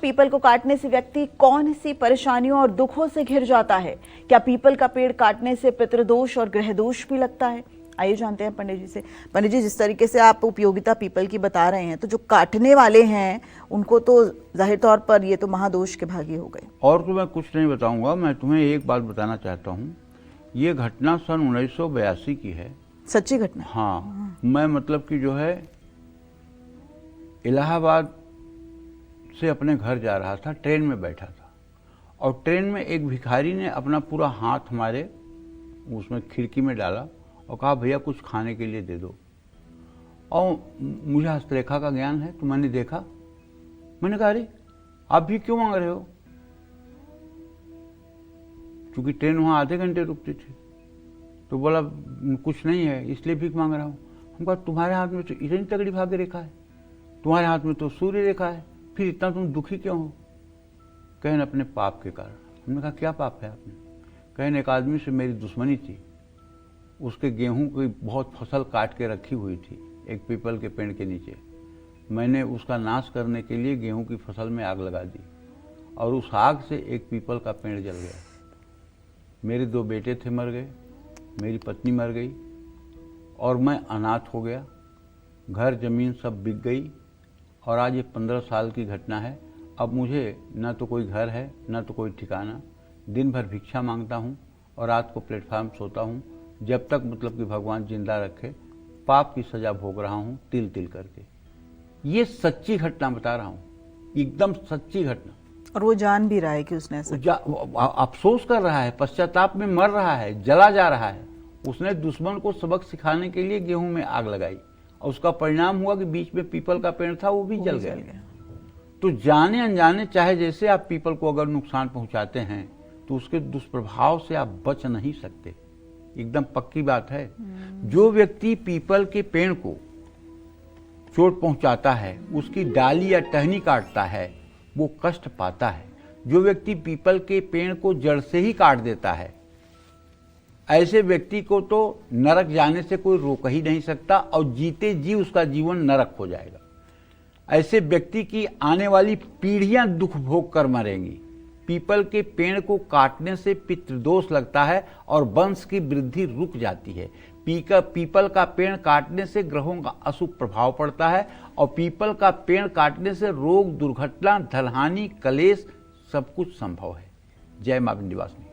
People को काटने से व्यक्ति कौन सी परेशानियों और दुखों से घिर जाता है? क्या पीपल का पेड़ काटने से पितृदोष और ग्रह दोष भी लगता है? आइए जानते हैं पंडित जी से। पंडित जी, जिस तरीके से आप उपयोगिता पीपल की बता रहे हैं, तो जो काटने वाले हैं उनको तो जाहिर तौर पर ये तो महादोष के भागी हो गए। और तो मैं कुछ नहीं बताऊंगा, मैं तुम्हें एक बात बताना चाहता हूँ। ये घटना सन 1982 की है। सच्ची घटना? हाँ, मैं मतलब कि जो है इलाहाबाद से अपने घर जा रहा था, ट्रेन में बैठा था, और ट्रेन में एक भिखारी ने अपना पूरा हाथ हमारे उसमें खिड़की में डाला और कहा भैया कुछ खाने के लिए दे दो। और मुझे हस्तरेखा का ज्ञान है, तो मैंने देखा, मैंने कहा अरे आप भी क्यों मांग रहे हो, क्योंकि ट्रेन वहाँ आधे घंटे रुकती थी। तो बोला कुछ नहीं है इसलिए भीख मांग रहा हूँ। हम कहा तुम्हारे हाथ में तो इतनी तगड़ी भाग्य रेखा है, तुम्हारे हाथ में तो सूर्य रेखा है, फिर इतना तुम दुखी क्यों हो? कहन अपने पाप के कारण। हमने कहा क्या पाप है आपने? कहन एक आदमी से मेरी दुश्मनी थी, उसके गेहूं की बहुत फसल काट के रखी हुई थी एक पीपल के पेड़ के नीचे। मैंने उसका नाश करने के लिए गेहूं की फसल में आग लगा दी और उस आग से एक पीपल का पेड़ जल गया। मेरे 2 बेटे थे मर गए, मेरी पत्नी मर गई और मैं अनाथ हो गया, घर जमीन सब बिक गई। और आज ये 15 साल की घटना है। अब मुझे ना तो कोई घर है ना तो कोई ठिकाना, दिन भर भिक्षा मांगता हूँ और रात को प्लेटफार्म सोता हूँ, जब तक मतलब कि भगवान जिंदा रखे। पाप की सजा भोग रहा हूँ तिल तिल करके। ये सच्ची घटना बता रहा हूँ, एकदम सच्ची घटना। और वो जान भी रहा है कि उसने ऐसा अफसोस कर रहा है, पश्चाताप में मर रहा है, जला जा रहा है। उसने दुश्मन को सबक सिखाने के लिए गेहूं में आग लगाई और उसका परिणाम हुआ कि बीच में पीपल का पेड़ था वो भी जल गया। तो जाने अनजाने चाहे जैसे आप पीपल को अगर नुकसान पहुंचाते हैं तो उसके दुष्प्रभाव से आप बच नहीं सकते, एकदम पक्की बात है। जो व्यक्ति पीपल के पेड़ को चोट पहुंचाता है, उसकी डाली या टहनी काटता है, वो कष्ट पाता है। जो व्यक्ति पीपल के पेड़ को जड़ से ही काट देता है, ऐसे व्यक्ति को तो नरक जाने से कोई रोक ही नहीं सकता और जीते जी उसका जीवन नरक हो जाएगा। ऐसे व्यक्ति की आने वाली पीढ़ियां दुख भोग कर मरेंगी। पीपल के पेड़ को काटने से पितृदोष लगता है और वंश की वृद्धि रुक जाती है। पीपल का पेड़ काटने से ग्रहों का अशुभ प्रभाव पड़ता है और पीपल का पेड़ काटने से रोग, दुर्घटना, धनहानि, कलेश सब कुछ संभव है। जय मां विंध्यवासिनी।